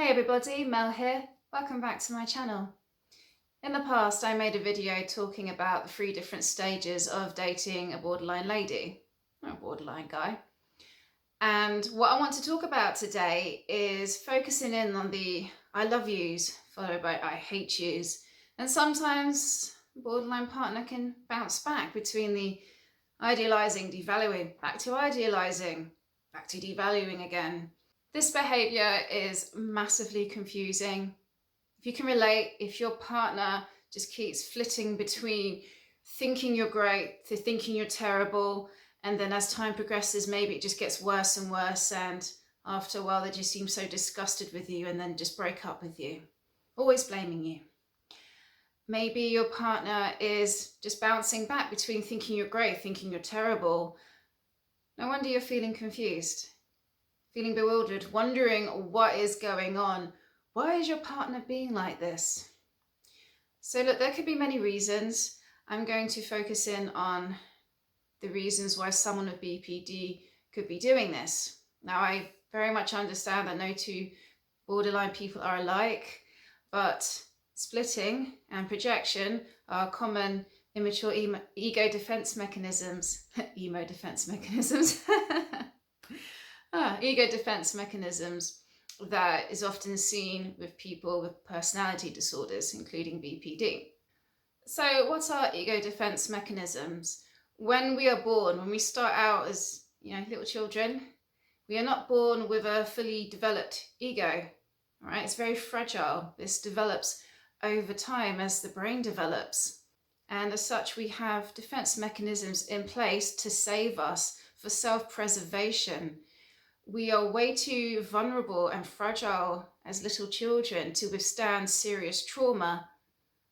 Hey everybody, Mel here. Welcome back to my channel. In the past, I made a video talking about the 3 different stages of dating a borderline lady, or a borderline guy. And what I want to talk about today is focusing in on the I love yous followed by I hate yous. And sometimes a borderline partner can bounce back between the idealizing, devaluing, back to idealizing, back to devaluing again. This behavior is massively confusing. If you can relate, if your partner just keeps flitting between thinking you're great to thinking you're terrible, and then as time progresses, maybe it just gets worse and worse, and after a while they just seem so disgusted with you and then just break up with you, always blaming you. Maybe your partner is just bouncing back between thinking you're great, thinking you're terrible. No wonder you're feeling confused. Feeling bewildered, wondering what is going on. Why is your partner being like this? So look, there could be many reasons. I'm going to focus in on the reasons why someone with BPD could be doing this. Now, I very much understand that no 2 borderline people are alike, but splitting and projection are common immature ego defense mechanisms. Ego defense mechanisms. Ego defense mechanisms that is often seen with people with personality disorders, including BPD. So what are ego defense mechanisms? When we are born, when we start out as little children, we are not born with a fully developed ego. All right? It's very fragile. This develops over time as the brain develops. And as such, we have defense mechanisms in place to save us for self-preservation. We are way too vulnerable and fragile as little children to withstand serious trauma,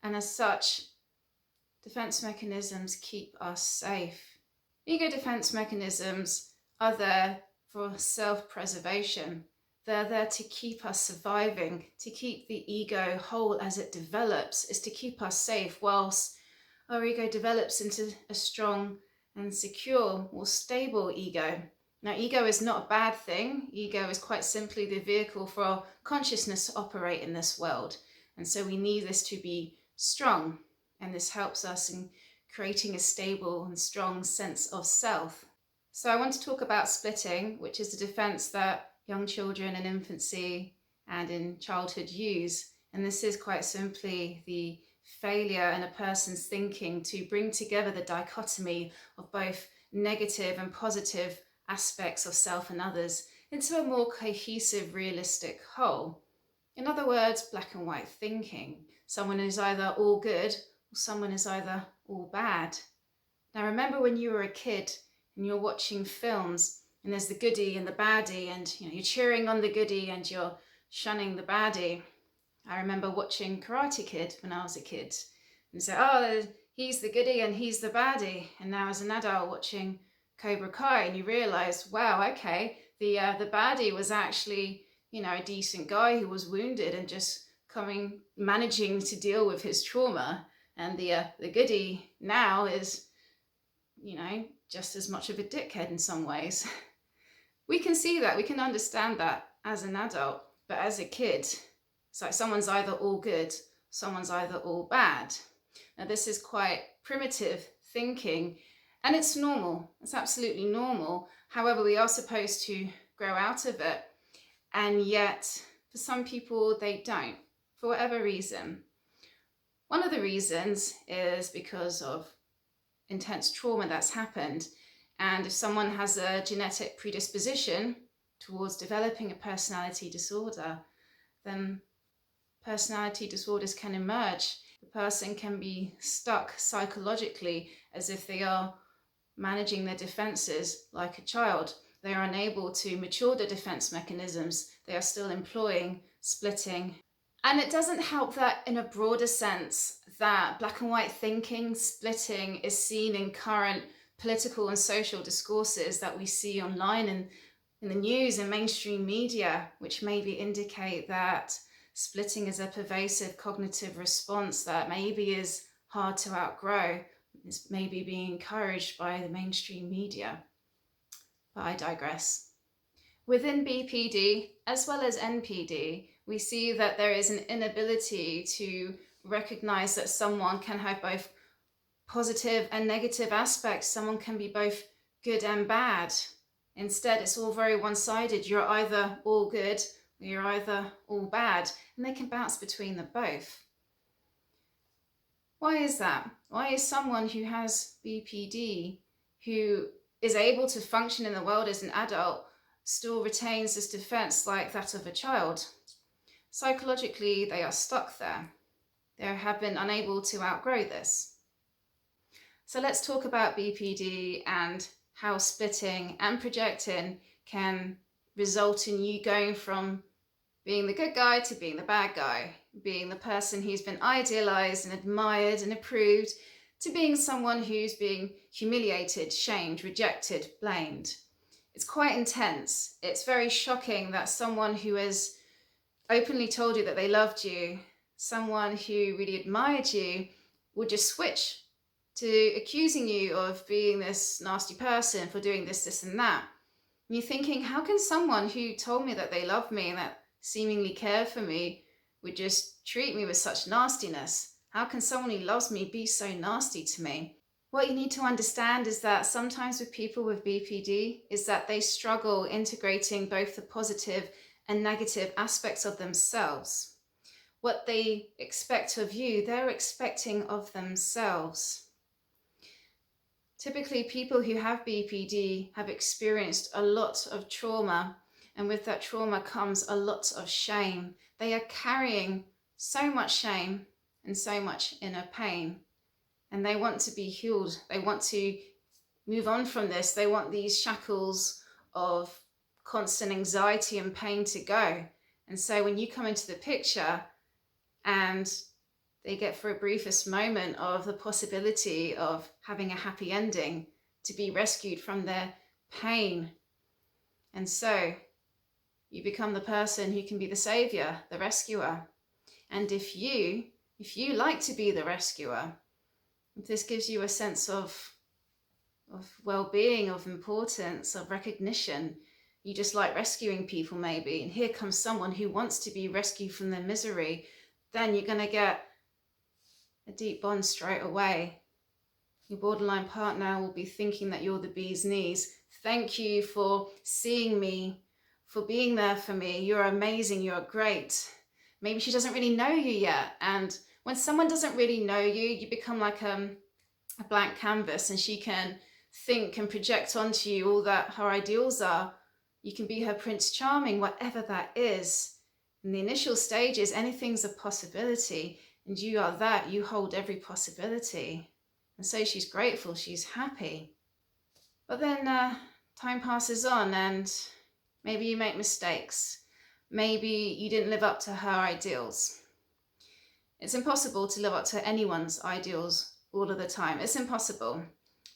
and as such, defense mechanisms keep us safe. Ego defense mechanisms are there for self-preservation. They're there to keep us surviving, to keep the ego whole as it develops, is to keep us safe whilst our ego develops into a strong and secure, more stable ego. Now, ego is not a bad thing. Ego is quite simply the vehicle for our consciousness to operate in this world. And so we need this to be strong. And this helps us in creating a stable and strong sense of self. So I want to talk about splitting, which is the defense that young children in infancy and in childhood use. And this is quite simply the failure in a person's thinking to bring together the dichotomy of both negative and positive aspects of self and others into a more cohesive, realistic whole. In other words, black and white thinking. Someone is either all good or someone is either all bad. Now remember when you were a kid and you're watching films and there's the goodie and the baddie, and you're cheering on the goodie and you're shunning the baddie. I remember watching Karate Kid when I was a kid and say, oh, he's the goodie and he's the baddie. And now as an adult watching Cobra Kai, and you realize, wow, okay, the baddie was actually, a decent guy who was wounded and just managing to deal with his trauma, and the goodie now is, just as much of a dickhead in some ways. We can see that, we can understand that as an adult, but as a kid, it's like someone's either all good, someone's either all bad. Now this is quite primitive thinking. And it's normal, it's absolutely normal. However, we are supposed to grow out of it. And yet, for some people, they don't, for whatever reason. One of the reasons is because of intense trauma that's happened. And if someone has a genetic predisposition towards developing a personality disorder, then personality disorders can emerge. The person can be stuck psychologically as if they are managing their defenses like a child. They are unable to mature the defense mechanisms. They are still employing splitting. And it doesn't help that in a broader sense that black and white thinking, splitting is seen in current political and social discourses that we see online and in the news and mainstream media, which maybe indicate that splitting is a pervasive cognitive response that maybe is hard to outgrow. It's maybe being encouraged by the mainstream media. But I digress. Within BPD, as well as NPD, we see that there is an inability to recognize that someone can have both positive and negative aspects. Someone can be both good and bad. Instead, it's all very one-sided. You're either all good or you're either all bad, and they can bounce between the both. Why is that? Why is someone who has BPD, who is able to function in the world as an adult, still retains this defense like that of a child? Psychologically, they are stuck there. They have been unable to outgrow this. So let's talk about BPD and how splitting and projecting can result in you going from being the good guy to being the bad guy, being the person who's been idealized and admired and approved, to being someone who's being humiliated, shamed, rejected, blamed. It's quite intense. It's very shocking that someone who has openly told you that they loved you, someone who really admired you, would just switch to accusing you of being this nasty person for doing this, this, and that. And you're thinking, how can someone who told me that they loved me and that seemingly cared for me would just treat me with such nastiness? How can someone who loves me be so nasty to me? What you need to understand is that sometimes with people with BPD is that they struggle integrating both the positive and negative aspects of themselves. What they expect of you, they're expecting of themselves. Typically, people who have BPD have experienced a lot of trauma, and with that trauma comes a lot of shame. They are carrying so much shame and so much inner pain, and they want to be healed. They want to move on from this. They want these shackles of constant anxiety and pain to go. And so when you come into the picture and they get for a briefest moment of the possibility of having a happy ending, to be rescued from their pain. And so you become the person who can be the savior, the rescuer. And if you like to be the rescuer, if this gives you a sense of well-being, of importance, of recognition, you just like rescuing people maybe, and here comes someone who wants to be rescued from their misery, then you're going to get a deep bond straight away. Your borderline partner will be thinking that you're the bee's knees. Thank you for seeing me, for being there for me. You're amazing, you're great. Maybe she doesn't really know you yet. And when someone doesn't really know you, you become like a blank canvas, and she can think and project onto you all that her ideals are. You can be her Prince Charming, whatever that is. In the initial stages, anything's a possibility. And you are that, you hold every possibility. And so she's grateful, she's happy. But then time passes on, and maybe you make mistakes. Maybe you didn't live up to her ideals. It's impossible to live up to anyone's ideals all of the time. It's impossible.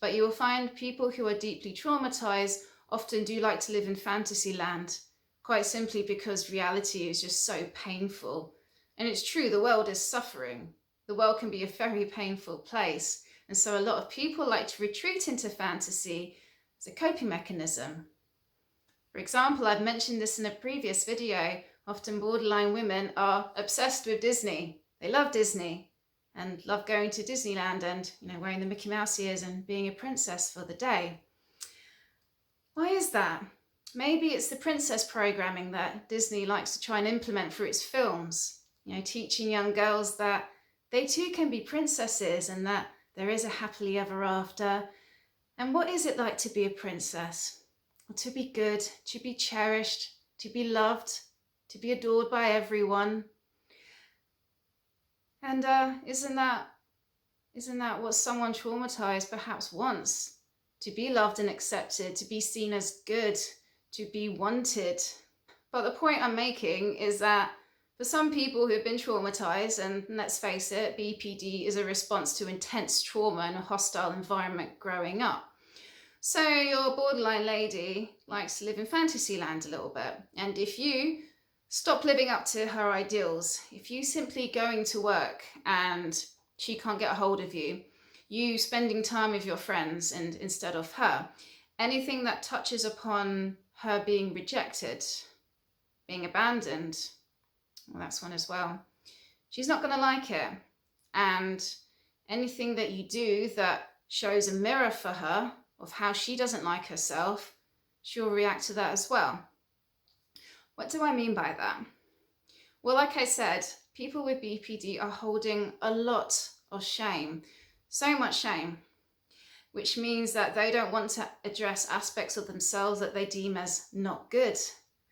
But you will find people who are deeply traumatized often do like to live in fantasy land, quite simply because reality is just so painful. And it's true, the world is suffering. The world can be a very painful place. And so a lot of people like to retreat into fantasy as a coping mechanism. For example, I've mentioned this in a previous video, often borderline women are obsessed with Disney. They love Disney and love going to Disneyland and, wearing the Mickey Mouse ears and being a princess for the day. Why is that? Maybe it's the princess programming that Disney likes to try and implement through its films. Teaching young girls that they too can be princesses and that there is a happily ever after. And what is it like to be a princess? Well, to be good, to be cherished, to be loved, to be adored by everyone. And isn't that what someone traumatized perhaps wants? To be loved and accepted, to be seen as good, to be wanted. But the point I'm making is that for some people who have been traumatized, and let's face it, BPD is a response to intense trauma in a hostile environment growing up. So your borderline lady likes to live in fantasy land a little bit. And if you stop living up to her ideals, if you simply going to work and she can't get a hold of you, you spending time with your friends and instead of her, anything that touches upon her being rejected, being abandoned, well, that's one as well. She's not going to like it. And anything that you do that shows a mirror for her of how she doesn't like herself, she'll react to that as well. What do I mean by that? Well, like I said, people with BPD are holding a lot of shame, so much shame, which means that they don't want to address aspects of themselves that they deem as not good.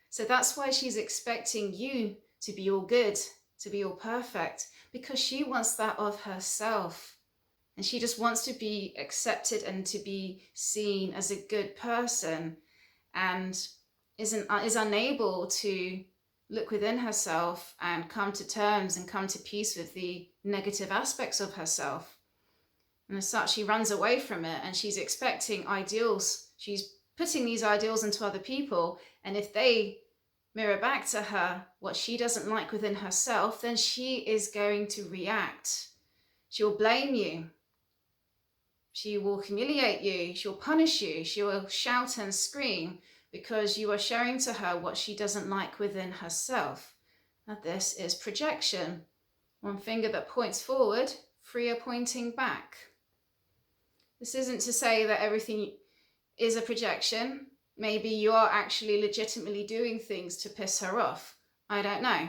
So that's why she's expecting you to be all good, to be all perfect, because she wants that of herself. And she just wants to be accepted and to be seen as a good person, and is unable to look within herself and come to terms and come to peace with the negative aspects of herself. And as such, she runs away from it, and she's expecting ideals. She's putting these ideals into other people, and if they mirror back to her what she doesn't like within herself, then she is going to react. She will blame you. She will humiliate you. She'll punish you. She will shout and scream because you are showing to her what she doesn't like within herself. Now, this is projection. One finger that points forward, three are pointing back. This isn't to say that everything is a projection. Maybe you are actually legitimately doing things to piss her off. I don't know.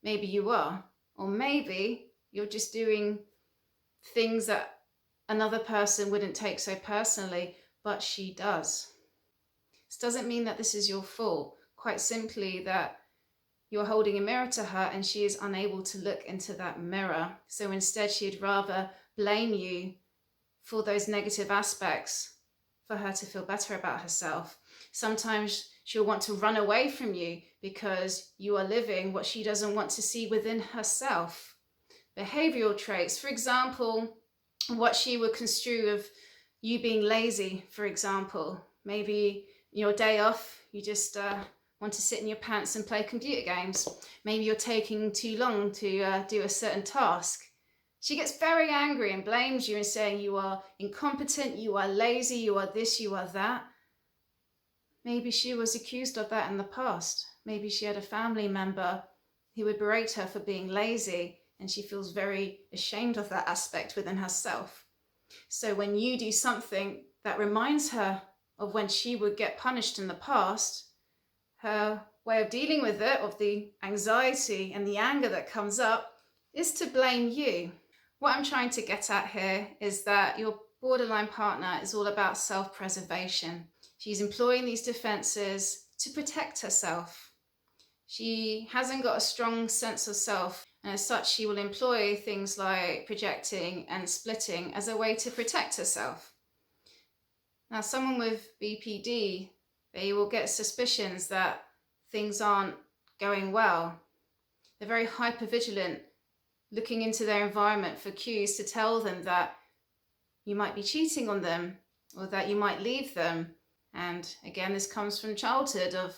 Maybe you are. Or maybe you're just doing things that another person wouldn't take so personally, but she does. This doesn't mean that this is your fault. Quite simply that you're holding a mirror to her and she is unable to look into that mirror. So instead she'd rather blame you for those negative aspects for her to feel better about herself. Sometimes she'll want to run away from you because you are living what she doesn't want to see within herself. Behavioral traits, for example, what she would construe of you being lazy, for example. Maybe your day off, you just want to sit in your pants and play computer games. Maybe you're taking too long to do a certain task. She gets very angry and blames you and saying you are incompetent, you are lazy, you are this, you are that. Maybe she was accused of that in the past. Maybe she had a family member who would berate her for being lazy, and she feels very ashamed of that aspect within herself. So when you do something that reminds her of when she would get punished in the past, her way of dealing with it, of the anxiety and the anger that comes up, is to blame you. What I'm trying to get at here is that your borderline partner is all about self-preservation. She's employing these defenses to protect herself. She hasn't got a strong sense of self, and as such she will employ things like projecting and splitting as a way to protect herself. Now, someone with BPD, they will get suspicions that things aren't going well. They're very hypervigilant, looking into their environment for cues to tell them that you might be cheating on them or that you might leave them. And again, this comes from childhood of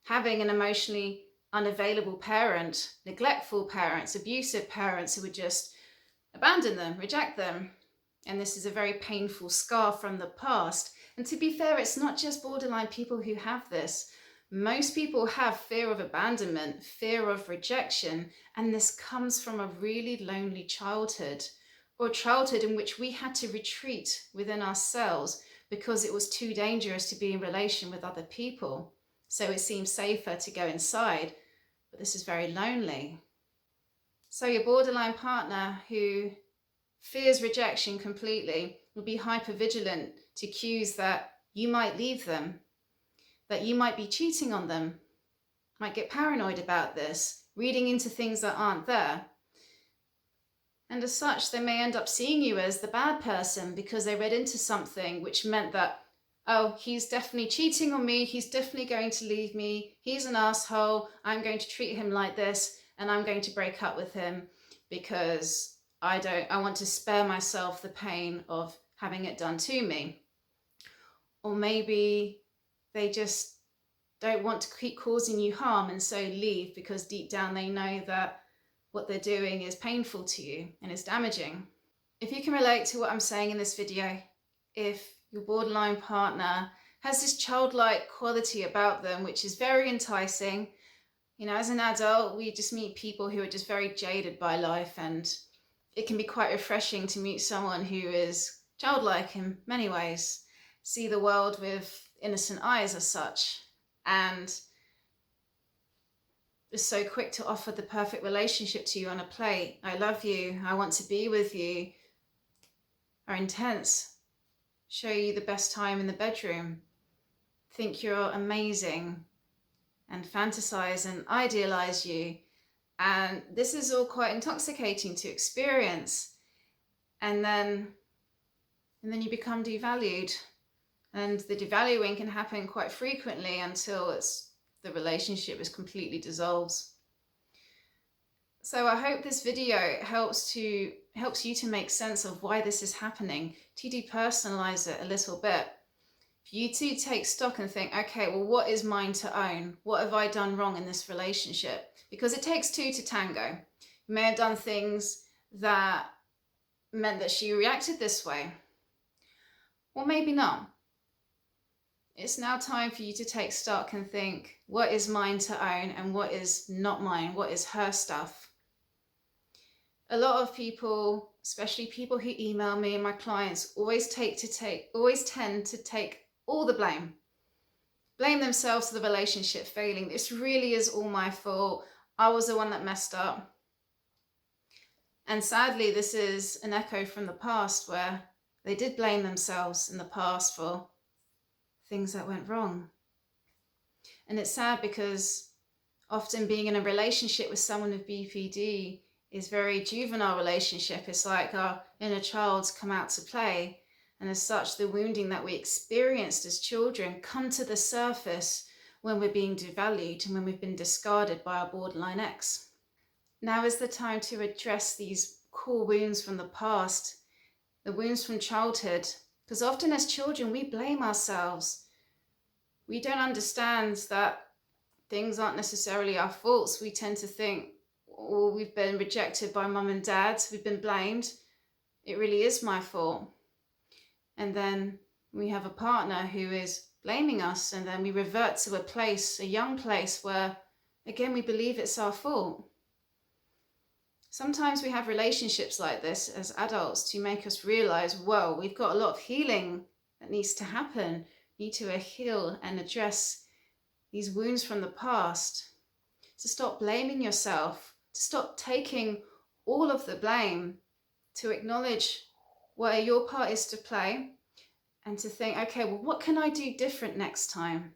having an emotionally unavailable parent, neglectful parents, abusive parents who would just abandon them, reject them. And this is a very painful scar from the past. And to be fair, it's not just borderline people who have this. Most people have fear of abandonment, fear of rejection, and this comes from a really lonely childhood, or a childhood in which we had to retreat within ourselves because it was too dangerous to be in relation with other people. So it seems safer to go inside, but this is very lonely. So your borderline partner who fears rejection completely will be hypervigilant to cues that you might leave them, that you might be cheating on them, might get paranoid about this, reading into things that aren't there. And as such, they may end up seeing you as the bad person because they read into something which meant that, oh, he's definitely cheating on me, he's definitely going to leave me, he's an asshole, I'm going to treat him like this, and I'm going to break up with him because I want to spare myself the pain of having it done to me. Or maybe they just don't want to keep causing you harm and so leave because deep down they know that what they're doing is painful to you and is damaging. If you can relate to what I'm saying in this video, if your borderline partner has this childlike quality about them, which is very enticing. You know, as an adult, we just meet people who are just very jaded by life, and it can be quite refreshing to meet someone who is childlike in many ways, see the world with innocent eyes as such, and is so quick to offer the perfect relationship to you on a plate. I love you, I want to be with you, are intense, show you the best time in the bedroom, think you're amazing, and fantasize and idealize you. And this is all quite intoxicating to experience. And then you become devalued. And the devaluing can happen quite frequently until the relationship is completely dissolves. So I hope this video helps you to make sense of why this is happening, to depersonalize it a little bit. For you to take stock and think, okay, well, what is mine to own? What have I done wrong in this relationship? Because it takes two to tango. You may have done things that meant that she reacted this way, or maybe not. It's now time for you to take stock and think, what is mine to own and what is not mine? What is her stuff? A lot of people, especially people who email me and my clients, always tend to take all the blame themselves for the relationship failing. This really is all my fault. I was the one that messed up. And sadly, this is an echo from the past where they did blame themselves in the past for things that went wrong. And it's sad because often being in a relationship with someone with BPD is very juvenile relationship. It's like our inner child's come out to play. And as such, the wounding that we experienced as children come to the surface when we're being devalued and when we've been discarded by our borderline ex. Now is the time to address these core wounds from the past, the wounds from childhood, because often as children, we blame ourselves. We don't understand that things aren't necessarily our faults. We tend to think, oh, we've been rejected by mum and dad, we've been blamed. It really is my fault. And then we have a partner who is blaming us, and then we revert to a young place where, again, we believe it's our fault. Sometimes we have relationships like this as adults to make us realize, whoa, we've got a lot of healing that needs to happen. We need to heal and address these wounds from the past. To stop blaming yourself, to stop taking all of the blame, to acknowledge where your part is to play, and to think, okay, well, what can I do different next time?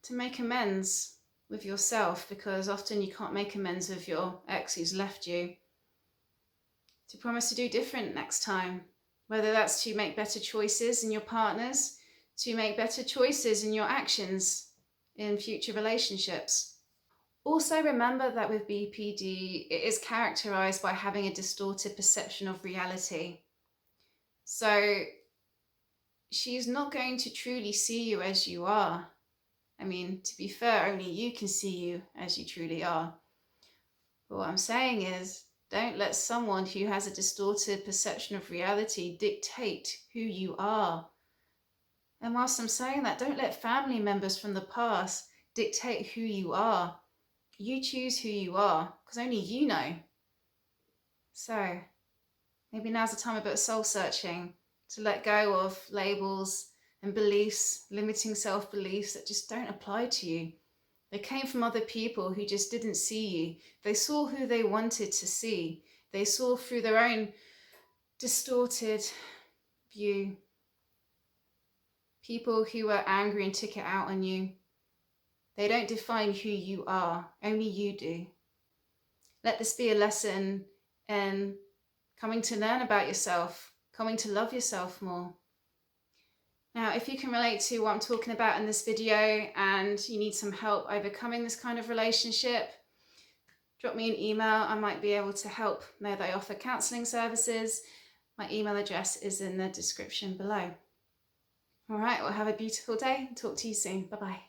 To make amends with yourself, because often you can't make amends with your ex who's left you. To promise to do different next time, whether that's to make better choices in your partners, to make better choices in your actions in future relationships. Also remember that with BPD, it is characterized by having a distorted perception of reality. So she's not going to truly see you as you are. I mean, to be fair, only you can see you as you truly are. But what I'm saying is, don't let someone who has a distorted perception of reality dictate who you are. And whilst I'm saying that, don't let family members from the past dictate who you are. You choose who you are, because only you know. So maybe now's the time a bit of soul searching, to let go of labels and beliefs, limiting self-beliefs that just don't apply to you. They came from other people who just didn't see you. They saw who they wanted to see. They saw through their own distorted view. People who were angry and took it out on you. They don't define who you are, only you do. Let this be a lesson in coming to learn about yourself, coming to love yourself more. Now, if you can relate to what I'm talking about in this video and you need some help overcoming this kind of relationship, drop me an email. I might be able to help. Know that I offer counselling services. My email address is in the description below. All right, well, have a beautiful day. Talk to you soon. Bye-bye.